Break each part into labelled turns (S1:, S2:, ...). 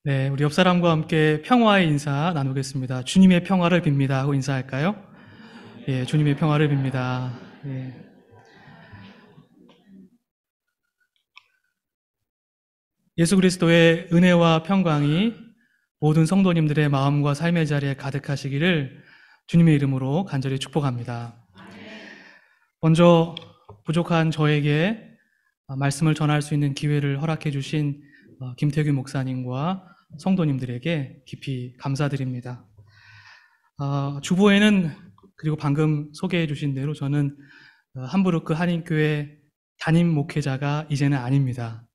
S1: 네, 우리 옆 사람과 함께 평화의 인사 나누겠습니다. 주님의 평화를 빕니다 하고 인사할까요? 예, 주님의 평화를 빕니다. 예. 예수 그리스도의 은혜와 평강이 모든 성도님들의 마음과 삶의 자리에 가득하시기를 주님의 이름으로 간절히 축복합니다. 먼저 부족한 저에게 말씀을 전할 수 있는 기회를 허락해 주신 김태규 목사님과 성도님들에게 깊이 감사드립니다. 주보에는 그리고 방금 소개해 주신 대로 저는 함부르크 한인교회 담임 목회자가 이제는 아닙니다.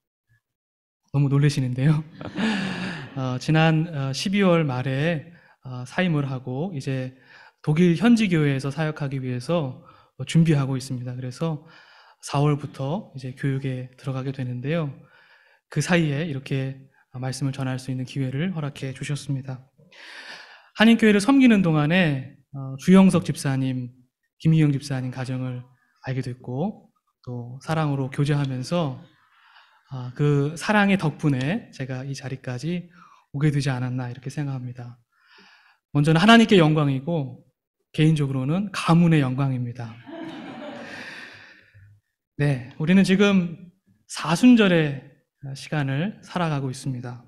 S1: 너무 놀라시는데요. 지난 12월 말에 사임을 하고 이제 독일 현지 교회에서 사역하기 위해서 준비하고 있습니다. 그래서 4월부터 이제 교육에 들어가게 되는데요. 그 사이에 이렇게 말씀을 전할 수 있는 기회를 허락해 주셨습니다. 한인교회를 섬기는 동안에 주영석 집사님, 김희영 집사님 가정을 알게 됐고 또 사랑으로 교제하면서 그 사랑의 덕분에 제가 이 자리까지 오게 되지 않았나 이렇게 생각합니다. 먼저는 하나님께 영광이고 개인적으로는 가문의 영광입니다. 네, 우리는 지금 사순절의 시간을 살아가고 있습니다.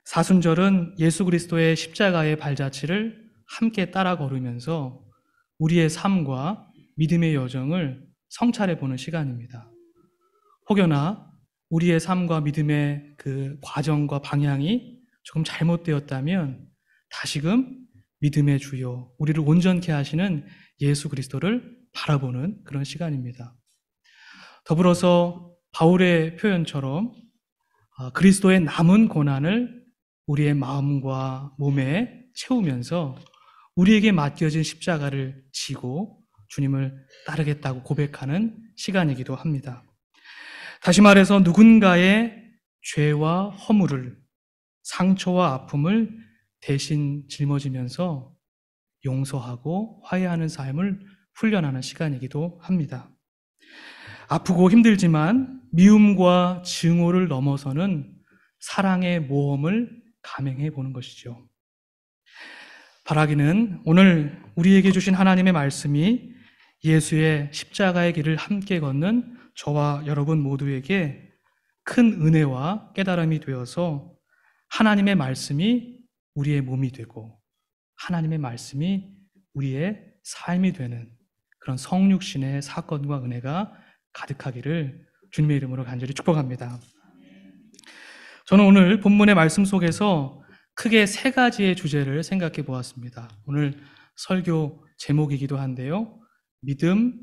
S1: 사순절은 예수 그리스도의 십자가의 발자취를 함께 따라 걸으면서 우리의 삶과 믿음의 여정을 성찰해 보는 시간입니다. 혹여나 우리의 삶과 믿음의 그 과정과 방향이 조금 잘못되었다면 다시금 믿음의 주요, 우리를 온전케 하시는 예수 그리스도를 바라보는 그런 시간입니다. 더불어서 바울의 표현처럼 그리스도의 남은 고난을 우리의 마음과 몸에 채우면서 우리에게 맡겨진 십자가를 지고 주님을 따르겠다고 고백하는 시간이기도 합니다. 다시 말해서 누군가의 죄와 허물을, 상처와 아픔을 대신 짊어지면서 용서하고 화해하는 삶을 훈련하는 시간이기도 합니다. 아프고 힘들지만 미움과 증오를 넘어서는 사랑의 모험을 감행해 보는 것이죠. 바라기는 오늘 우리에게 주신 하나님의 말씀이 예수의 십자가의 길을 함께 걷는 저와 여러분 모두에게 큰 은혜와 깨달음이 되어서 하나님의 말씀이 우리의 몸이 되고 하나님의 말씀이 우리의 삶이 되는 그런 성육신의 사건과 은혜가 가득하기를 주님의 이름으로 간절히 축복합니다. 저는 오늘 본문의 말씀 속에서 크게 세 가지의 주제를 생각해 보았습니다. 오늘 설교 제목이기도 한데요. 믿음,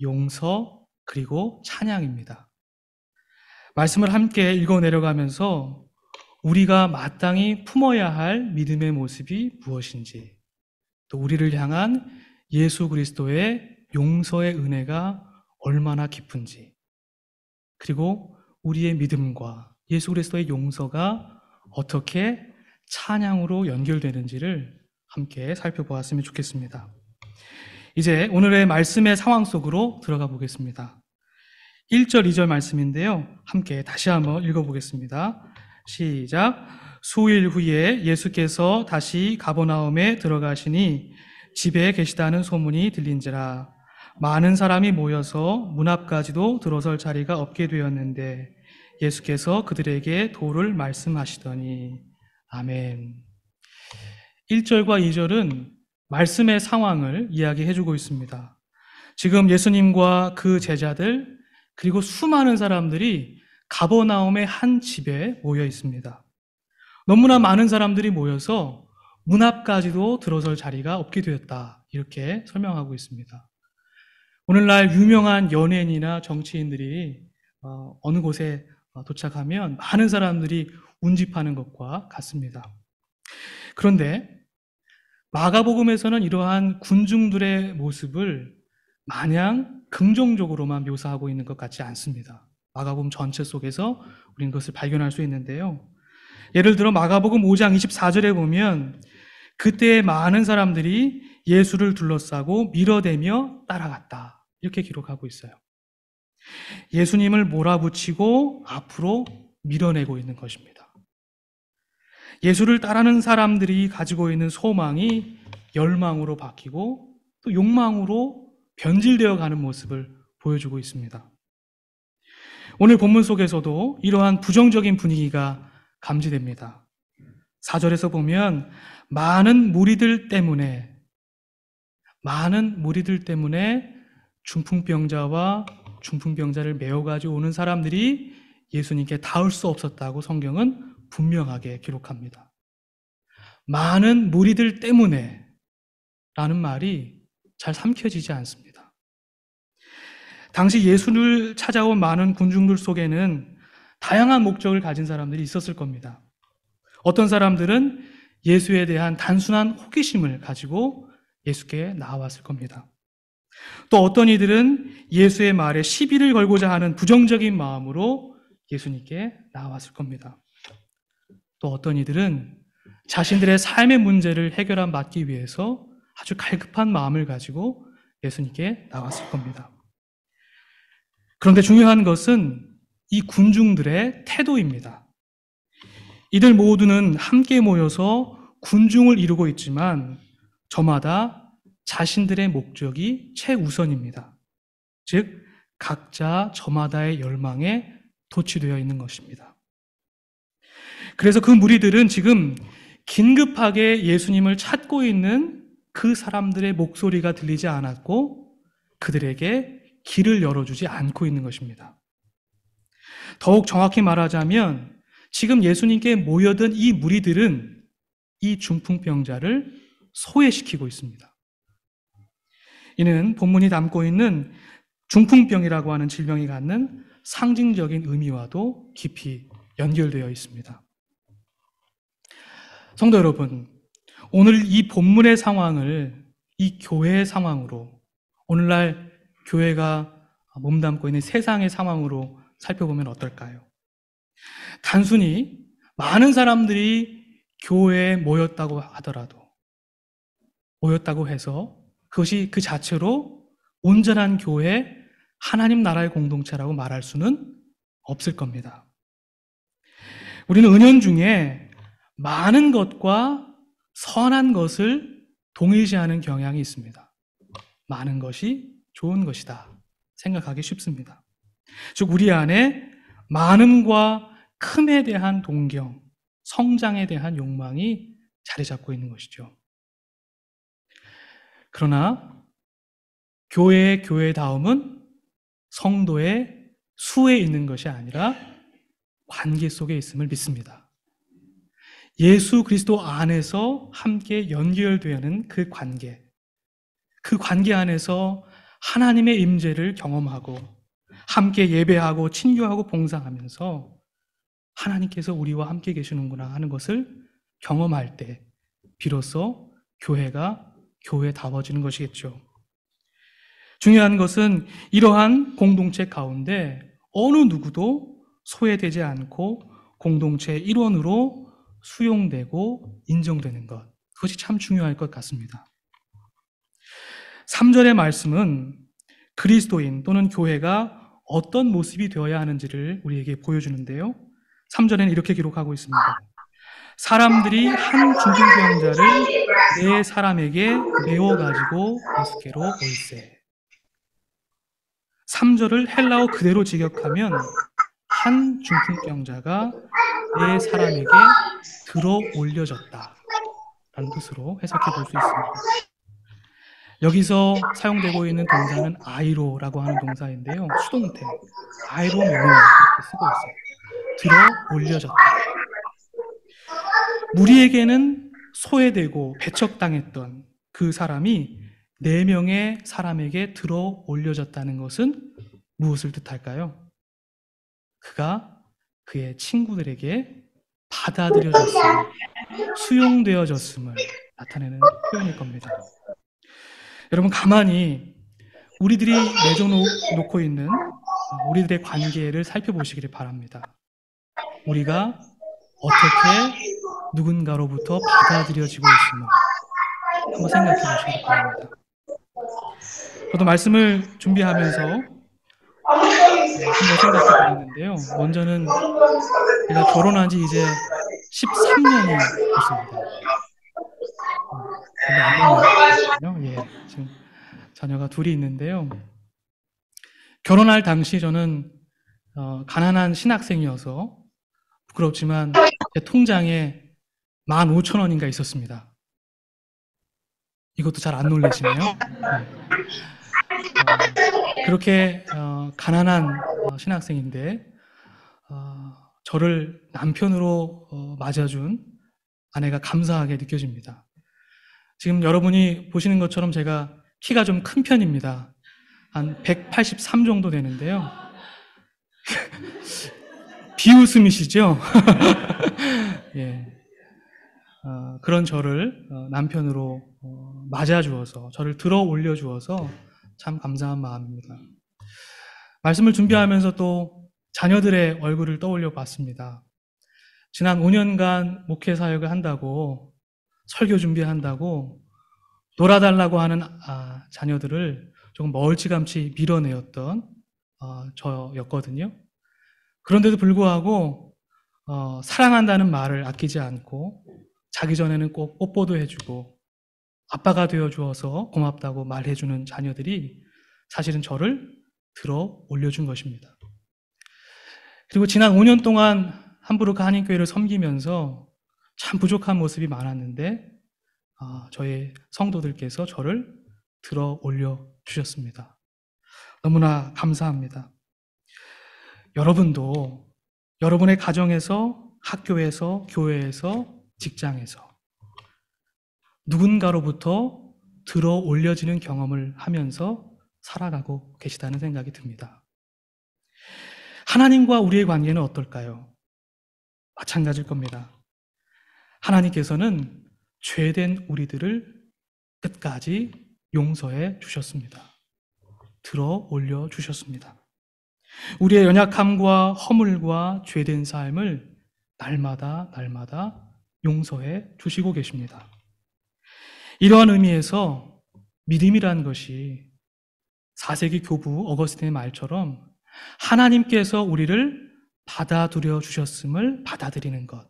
S1: 용서, 그리고 찬양입니다. 말씀을 함께 읽어 내려가면서 우리가 마땅히 품어야 할 믿음의 모습이 무엇인지, 또 우리를 향한 예수 그리스도의 용서의 은혜가 얼마나 깊은지, 그리고 우리의 믿음과 예수 그리스도의 용서가 어떻게 찬양으로 연결되는지를 함께 살펴보았으면 좋겠습니다. 이제 오늘의 말씀의 상황 속으로 들어가 보겠습니다. 1절, 2절 말씀인데요. 함께 다시 한번 읽어보겠습니다. 시작. 수일 후에 예수께서 다시 가버나움에 들어가시니 집에 계시다는 소문이 들린지라. 많은 사람이 모여서 문 앞까지도 들어설 자리가 없게 되었는데 예수께서 그들에게 도를 말씀하시더니 아멘. 1절과 2절은 말씀의 상황을 이야기해주고 있습니다. 지금 예수님과 그 제자들 그리고 수많은 사람들이 가버나움의 한 집에 모여 있습니다. 너무나 많은 사람들이 모여서 문 앞까지도 들어설 자리가 없게 되었다. 이렇게 설명하고 있습니다. 오늘날 유명한 연예인이나 정치인들이 어느 곳에 도착하면 많은 사람들이 운집하는 것과 같습니다. 그런데 마가복음에서는 이러한 군중들의 모습을 마냥 긍정적으로만 묘사하고 있는 것 같지 않습니다. 마가복음 전체 속에서 우리는 그것을 발견할 수 있는데요. 예를 들어 마가복음 5장 24절에 보면 그때 많은 사람들이 예수를 둘러싸고 밀어대며 따라갔다. 이렇게 기록하고 있어요. 예수님을 몰아붙이고 앞으로 밀어내고 있는 것입니다. 예수를 따르는 사람들이 가지고 있는 소망이 열망으로 바뀌고 또 욕망으로 변질되어 가는 모습을 보여주고 있습니다. 오늘 본문 속에서도 이러한 부정적인 분위기가 감지됩니다. 4절에서 보면 많은 무리들 때문에 중풍병자와 중풍병자를 메어가지고 오는 사람들이 예수님께 닿을 수 없었다고 성경은 분명하게 기록합니다. 많은 무리들 때문에 라는 말이 잘 삼켜지지 않습니다. 당시 예수를 찾아온 많은 군중들 속에는 다양한 목적을 가진 사람들이 있었을 겁니다. 어떤 사람들은 예수에 대한 단순한 호기심을 가지고 예수께 나아왔을 겁니다. 또 어떤 이들은 예수의 말에 시비를 걸고자 하는 부정적인 마음으로 예수님께 나아왔을 겁니다. 또 어떤 이들은 자신들의 삶의 문제를 해결받기 위해서 아주 갈급한 마음을 가지고 예수님께 나왔을 겁니다. 그런데 중요한 것은 이 군중들의 태도입니다. 이들 모두는 함께 모여서 군중을 이루고 있지만 저마다 자신들의 목적이 최우선입니다. 즉, 각자 저마다의 열망에 도취되어 있는 것입니다. 그래서 그 무리들은 지금 긴급하게 예수님을 찾고 있는 그 사람들의 목소리가 들리지 않았고 그들에게 길을 열어주지 않고 있는 것입니다. 더욱 정확히 말하자면 지금 예수님께 모여든 이 무리들은 이 중풍병자를 소외시키고 있습니다. 이는 본문이 담고 있는 중풍병이라고 하는 질병이 갖는 상징적인 의미와도 깊이 연결되어 있습니다. 성도 여러분, 오늘 이 본문의 상황을 이 교회의 상황으로, 오늘날 교회가 몸담고 있는 세상의 상황으로 살펴보면 어떨까요? 단순히 많은 사람들이 교회에 모였다고 하더라도, 모였다고 해서 그것이 그 자체로 온전한 교회, 하나님 나라의 공동체라고 말할 수는 없을 겁니다. 우리는 은연중에 많은 것과 선한 것을 동일시하는 경향이 있습니다. 많은 것이 좋은 것이다 생각하기 쉽습니다. 즉 우리 안에 많음과 큼에 대한 동경, 성장에 대한 욕망이 자리 잡고 있는 것이죠. 그러나 교회의 교회다움은 성도의 수에 있는 것이 아니라 관계 속에 있음을 믿습니다. 예수 그리스도 안에서 함께 연결되는 그 관계 안에서 하나님의 임재를 경험하고 함께 예배하고 친교하고 봉사하면서 하나님께서 우리와 함께 계시는구나 하는 것을 경험할 때 비로소 교회가 교회다워지는 것이겠죠. 중요한 것은 이러한 공동체 가운데 어느 누구도 소외되지 않고 공동체의 일원으로 수용되고 인정되는 것, 그것이 참 중요할 것 같습니다. 3절의 말씀은 그리스도인 또는 교회가 어떤 모습이 되어야 하는지를 우리에게 보여주는데요. 3절에는 이렇게 기록하고 있습니다. 사람들이 한 중풍병자를 네 사람에게 메워가지고 예수께로 올세. 3절을 헬라어 그대로 직역하면 한 중풍병자가 네 사람에게 들어 올려졌다 라는 뜻으로 해석해 볼 수 있습니다. 여기서 사용되고 있는 동사는 아이로라고 하는 동사인데요. 수동태, 아이로 메워 이렇게 쓰고 있어요. 들어 올려졌다. 무리에게는 소외되고 배척당했던 그 사람이 4명의 사람에게 들어 올려졌다는 것은 무엇을 뜻할까요? 그가 그의 친구들에게 받아들여졌음을, 수용되어졌음을 나타내는 표현일 겁니다. 여러분 가만히 우리들이 맺어놓고 있는 우리들의 관계를 살펴보시기를 바랍니다. 우리가 어떻게 누군가로부터 받아들여지고 있음을 한번 생각해 보시기 바랍니다. 저도 말씀을 준비하면서 한번 생각해 보았는데요. 먼저는 제가 결혼한 지 이제 13년이 됐습니다. 별로 안 됐네요. 예, 지금 자녀가 둘이 있는데요. 결혼할 당시 저는 가난한 신학생이어서 부끄럽지만 제 통장에 15,000원인가 있었습니다. 이것도 잘 안 놀라시네요. 네. 그렇게 가난한 신학생인데 저를 남편으로 맞아준 아내가 감사하게 느껴집니다. 지금 여러분이 보시는 것처럼 제가 키가 좀 큰 편입니다. 한 183 정도 되는데요. 비웃음이시죠? 예. 그런 저를 남편으로 맞아주어서, 저를 들어 올려주어서 참 감사한 마음입니다. 말씀을 준비하면서 또 자녀들의 얼굴을 떠올려 봤습니다. 지난 5년간 목회 사역을 한다고, 설교 준비한다고 놀아달라고 하는 자녀들을 조금 멀찌감치 밀어내었던 저였거든요. 그런데도 불구하고 사랑한다는 말을 아끼지 않고 자기 전에는 꼭 뽀뽀도 해주고 아빠가 되어주어서 고맙다고 말해주는 자녀들이 사실은 저를 들어 올려준 것입니다. 그리고 지난 5년 동안 함부르크 한인교회를 섬기면서 참 부족한 모습이 많았는데 저희 성도들께서 저를 들어 올려주셨습니다. 너무나 감사합니다. 여러분도 여러분의 가정에서, 학교에서, 교회에서, 직장에서 누군가로부터 들어 올려지는 경험을 하면서 살아가고 계시다는 생각이 듭니다. 하나님과 우리의 관계는 어떨까요? 마찬가지일 겁니다. 하나님께서는 죄된 우리들을 끝까지 용서해 주셨습니다. 들어 올려 주셨습니다. 우리의 연약함과 허물과 죄된 삶을 날마다 용서해 주시고 계십니다. 이러한 의미에서 믿음이란 것이 4세기 교부 어거스틴의 말처럼 하나님께서 우리를 받아들여 주셨음을 받아들이는 것,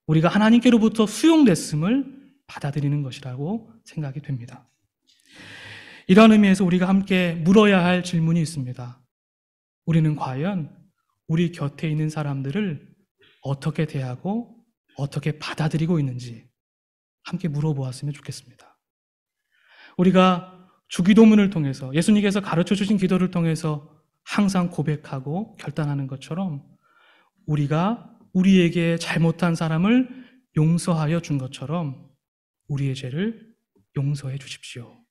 S1: 우리가 하나님께로부터 수용됐음을 받아들이는 것이라고 생각이 됩니다. 이러한 의미에서 우리가 함께 물어야 할 질문이 있습니다. 우리는 과연 우리 곁에 있는 사람들을 어떻게 대하고 어떻게 받아들이고 있는지 함께 물어보았으면 좋겠습니다. 우리가 주기도문을 통해서 예수님께서 가르쳐 주신 기도를 통해서 항상 고백하고 결단하는 것처럼 우리가 우리에게 잘못한 사람을 용서하여 준 것처럼 우리의 죄를 용서해 주십시오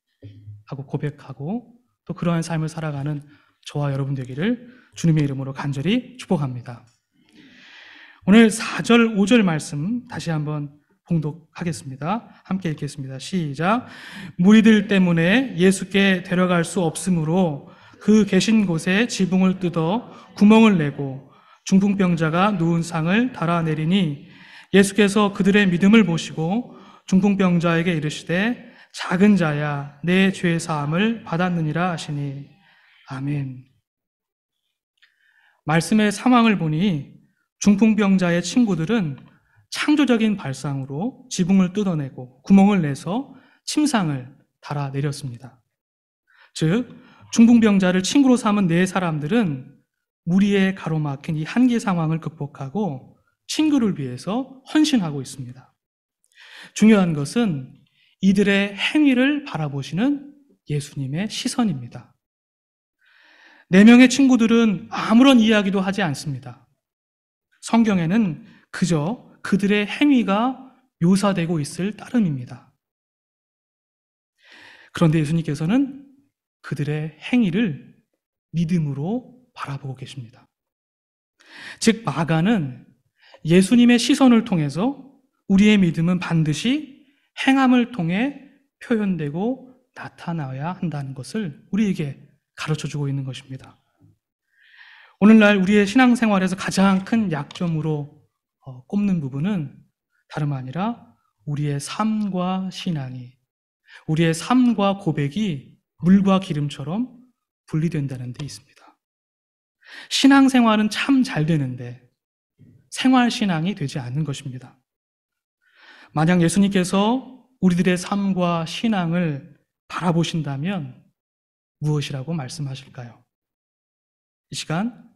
S1: 하고 고백하고 또 그러한 삶을 살아가는 저와 여러분 되기를 주님의 이름으로 간절히 축복합니다. 오늘 4절, 5절 말씀 다시 한번 봉독하겠습니다. 함께 읽겠습니다. 시작. 무리들 때문에 예수께 데려갈 수 없으므로 그 계신 곳에 지붕을 뜯어 구멍을 내고 중풍병자가 누운 상을 달아내리니 예수께서 그들의 믿음을 보시고 중풍병자에게 이르시되 작은 자야 내 죄 사함을 받았느니라 하시니 아멘. 말씀의 상황을 보니 중풍병자의 친구들은 창조적인 발상으로 지붕을 뜯어내고 구멍을 내서 침상을 달아내렸습니다. 즉 중풍병자를 친구로 삼은 네 사람들은 무리에 가로막힌 이 한계 상황을 극복하고 친구를 위해서 헌신하고 있습니다. 중요한 것은 이들의 행위를 바라보시는 예수님의 시선입니다. 4명의 친구들은 아무런 이야기도 하지 않습니다. 성경에는 그저 그들의 행위가 묘사되고 있을 따름입니다. 그런데 예수님께서는 그들의 행위를 믿음으로 바라보고 계십니다. 즉 마가는 예수님의 시선을 통해서 우리의 믿음은 반드시 행함을 통해 표현되고 나타나야 한다는 것을 우리에게 가르쳐주고 있는 것입니다. 오늘날 우리의 신앙생활에서 가장 큰 약점으로 꼽는 부분은 다름 아니라 우리의 삶과 신앙이, 우리의 삶과 고백이 물과 기름처럼 분리된다는 데 있습니다. 신앙생활은 참 잘 되는데 생활신앙이 되지 않는 것입니다. 만약 예수님께서 우리들의 삶과 신앙을 바라보신다면 무엇이라고 말씀하실까요? 이 시간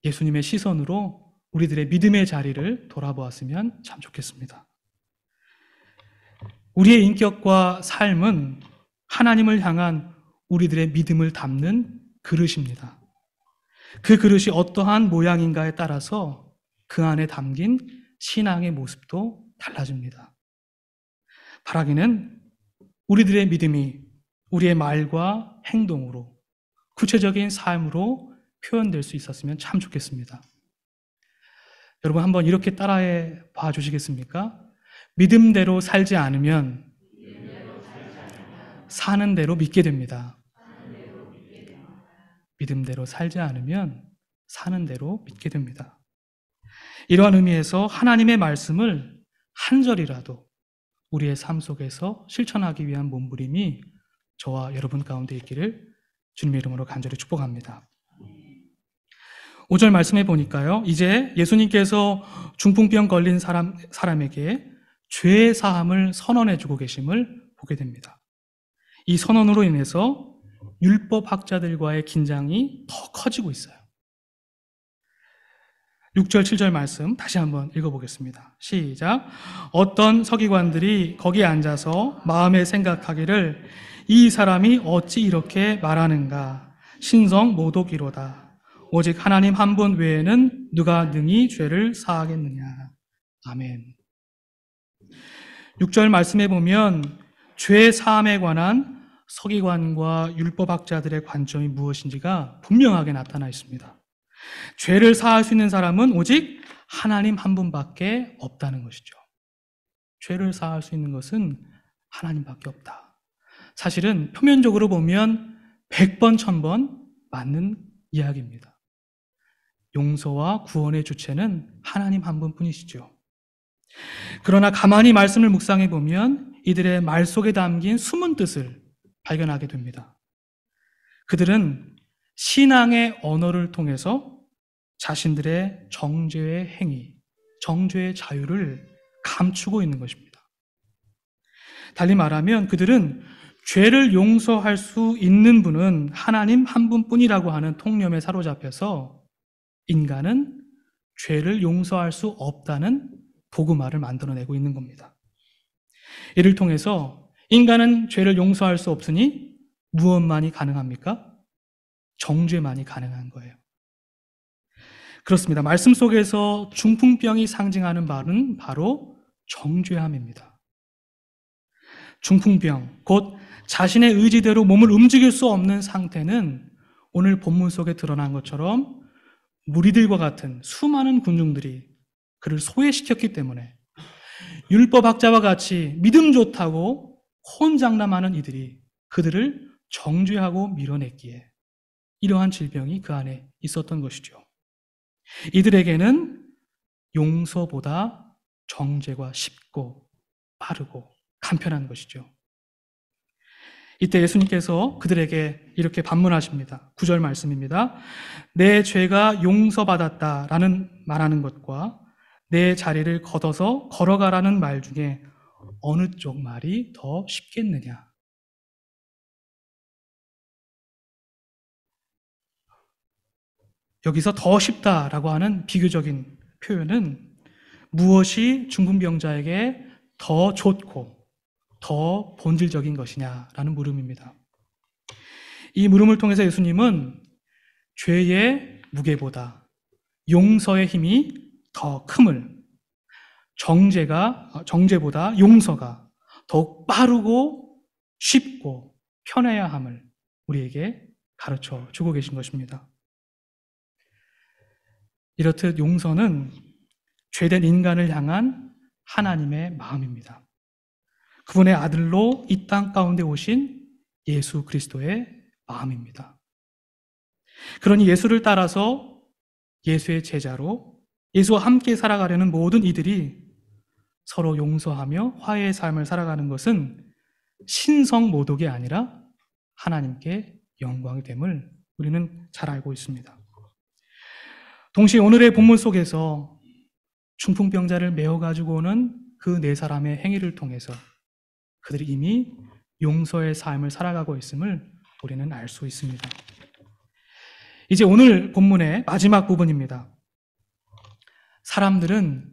S1: 예수님의 시선으로 우리들의 믿음의 자리를 돌아보았으면 참 좋겠습니다. 우리의 인격과 삶은 하나님을 향한 우리들의 믿음을 담는 그릇입니다. 그 그릇이 어떠한 모양인가에 따라서 그 안에 담긴 신앙의 모습도 달라집니다. 바라기는 우리들의 믿음이 우리의 말과 행동으로, 구체적인 삶으로 표현될 수 있었으면 참 좋겠습니다. 여러분 한번 이렇게 따라해 봐 주시겠습니까? 믿음대로 살지 않으면 사는 대로 믿게 됩니다. 믿음대로 살지 않으면 사는 대로 믿게 됩니다. 이러한 의미에서 하나님의 말씀을 한 절이라도 우리의 삶 속에서 실천하기 위한 몸부림이 저와 여러분 가운데 있기를 주님의 이름으로 간절히 축복합니다. 5절 말씀해 보니까요, 이제 예수님께서 중풍병 걸린 사람에게 죄의 사함을 선언해 주고 계심을 보게 됩니다. 이 선언으로 인해서 율법학자들과의 긴장이 더 커지고 있어요. 6절, 7절 말씀 다시 한번 읽어보겠습니다. 시작. 어떤 서기관들이 거기에 앉아서 마음에 생각하기를 이 사람이 어찌 이렇게 말하는가? 신성 모독이로다. 오직 하나님 한 분 외에는 누가 능히 죄를 사하겠느냐. 아멘. 6절 말씀에 보면 죄 사함에 관한 서기관과 율법학자들의 관점이 무엇인지가 분명하게 나타나 있습니다. 죄를 사할 수 있는 사람은 오직 하나님 한 분밖에 없다는 것이죠. 죄를 사할 수 있는 것은 하나님밖에 없다. 사실은 표면적으로 보면 100번, 1000번 맞는 이야기입니다. 용서와 구원의 주체는 하나님 한 분뿐이시죠. 그러나 가만히 말씀을 묵상해 보면 이들의 말 속에 담긴 숨은 뜻을 발견하게 됩니다. 그들은 신앙의 언어를 통해서 자신들의 정죄의 행위, 정죄의 자유를 감추고 있는 것입니다. 달리 말하면 그들은 죄를 용서할 수 있는 분은 하나님 한 분뿐이라고 하는 통념에 사로잡혀서 인간은 죄를 용서할 수 없다는 도구말을 만들어내고 있는 겁니다. 이를 통해서 인간은 죄를 용서할 수 없으니 무엇만이 가능합니까? 정죄만이 가능한 거예요. 그렇습니다. 말씀 속에서 중풍병이 상징하는 말은 바로 정죄함입니다. 중풍병, 곧 자신의 의지대로 몸을 움직일 수 없는 상태는 오늘 본문 속에 드러난 것처럼 무리들과 같은 수많은 군중들이 그를 소외시켰기 때문에 율법학자와 같이 믿음 좋다고 혼장남하는 이들이 그들을 정죄하고 밀어냈기에 이러한 질병이 그 안에 있었던 것이죠. 이들에게는 용서보다 정죄가 쉽고 빠르고 간편한 것이죠. 이때 예수님께서 그들에게 이렇게 반문하십니다. 9절 말씀입니다. 내 죄가 용서받았다라는 말하는 것과 내 자리를 걷어서 걸어가라는 말 중에 어느 쪽 말이 더 쉽겠느냐? 여기서 더 쉽다라고 하는 비교적인 표현은 무엇이 중풍병자에게 더 좋고 더 본질적인 것이냐라는 물음입니다. 이 물음을 통해서 예수님은 죄의 무게보다 용서의 힘이 더 큼을, 정죄보다 용서가 더욱 빠르고 쉽고 편해야 함을 우리에게 가르쳐 주고 계신 것입니다. 이렇듯 용서는 죄된 인간을 향한 하나님의 마음입니다. 그분의 아들로 이 땅 가운데 오신 예수 그리스도의 마음입니다. 그러니 예수를 따라서 예수의 제자로 예수와 함께 살아가려는 모든 이들이 서로 용서하며 화해의 삶을 살아가는 것은 신성 모독이 아니라 하나님께 영광이 됨을 우리는 잘 알고 있습니다. 동시에 오늘의 본문 속에서 중풍병자를 메어 가지고 오는 그 네 사람의 행위를 통해서 그들이 이미 용서의 삶을 살아가고 있음을 우리는 알 수 있습니다. 이제 오늘 본문의 마지막 부분입니다. 사람들은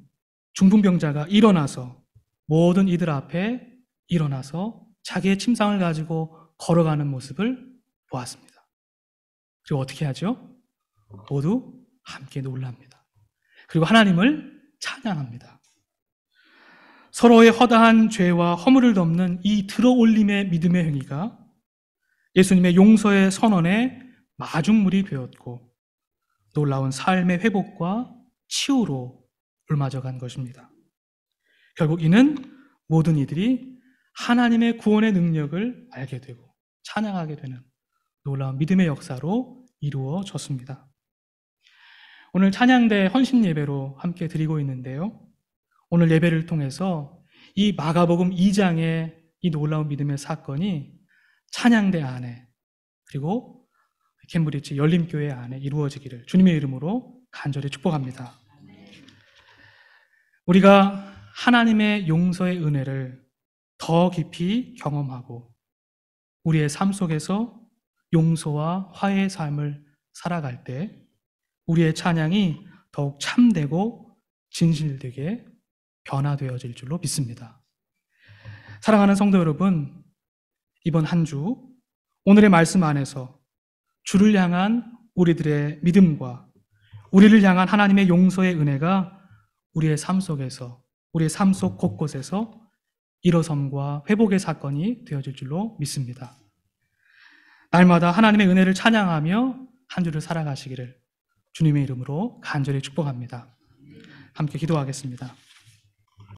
S1: 중풍병자가 일어나서 모든 이들 앞에 일어나서 자기의 침상을 가지고 걸어가는 모습을 보았습니다. 그리고 어떻게 하죠? 모두 함께 놀랍니다. 그리고 하나님을 찬양합니다. 서로의 허다한 죄와 허물을 덮는 이 들어올림의 믿음의 행위가 예수님의 용서의 선언에 마중물이 되었고 놀라운 삶의 회복과 치유로 옮아져간 것입니다. 결국 이는 모든 이들이 하나님의 구원의 능력을 알게 되고 찬양하게 되는 놀라운 믿음의 역사로 이루어졌습니다. 오늘 찬양대 헌신 예배로 함께 드리고 있는데요. 오늘 예배를 통해서 이 마가복음 2장의 이 놀라운 믿음의 사건이 찬양대 안에 그리고 캠브리지 열림교회 안에 이루어지기를 주님의 이름으로 간절히 축복합니다. 우리가 하나님의 용서의 은혜를 더 깊이 경험하고 우리의 삶 속에서 용서와 화해의 삶을 살아갈 때 우리의 찬양이 더욱 참되고 진실되게 변화되어질 줄로 믿습니다. 사랑하는 성도 여러분, 이번 한 주 오늘의 말씀 안에서 주를 향한 우리들의 믿음과 우리를 향한 하나님의 용서의 은혜가 우리의 삶 속에서 우리의 삶 속 곳곳에서 일어섬과 회복의 사건이 되어질 줄로 믿습니다. 날마다 하나님의 은혜를 찬양하며 한 주를 살아가시기를 주님의 이름으로 간절히 축복합니다. 함께 기도하겠습니다.